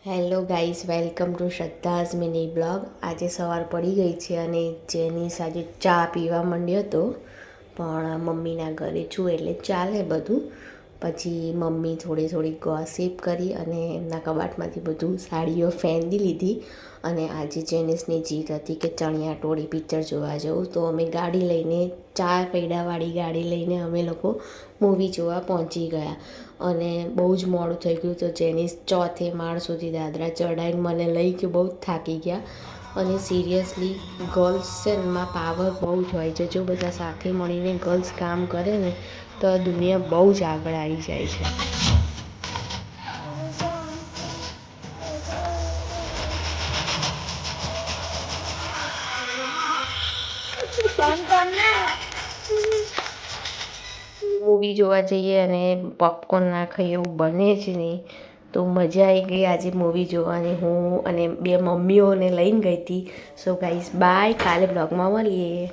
Hello guys, welcome to Shraddha's mini blog. આજે સવાર પડી ગઈ છે અને જેની સાથે ચા પીવા માંડ્યો હતો, પણ મમ્મીના ઘરે છું એટલે ચાલે બધું. પછી મમ્મી થોડી ગોસિપ કરી અને એમના કબાટમાંથી બધું સાડીઓ ફેંદી લીધી. અને આજે જેનિસની જીદ હતી કે ચણિયા ટોળી પિક્ચર જોવા જવું, તો અમે ગાડી લઈને 4 પૈડાવાળી ગાડી લઈને અમે લોકો મૂવી જોવા પહોંચી ગયા. અને બહુ જ મોડું થઈ ગયું તો જેનિસ ચોથે માળ સુધી દાદરા ચડાવીને મને લઈ કે બહુ જ થાકી ગયા. અને સિરિયસલી ગર્લ્સ છે એમાં પાવર બહુ જ હોય છે. જો બધા સાથે મળીને ગર્લ્સ કામ કરે ને તો દુનિયા બહુ જ આગળ આવી જાય છે. મૂવી જોવા જઈએ અને પોપકોર્ન ના ખાઈએ એવું બને જ નહીં. તો મજા આવી ગઈ આજે મૂવી જોવાની. હું અને 2 મમ્મીઓને લઈને ગઈ હતી. સો ગાઈઝ બાય, કાલે બ્લોગમાં મળીએ.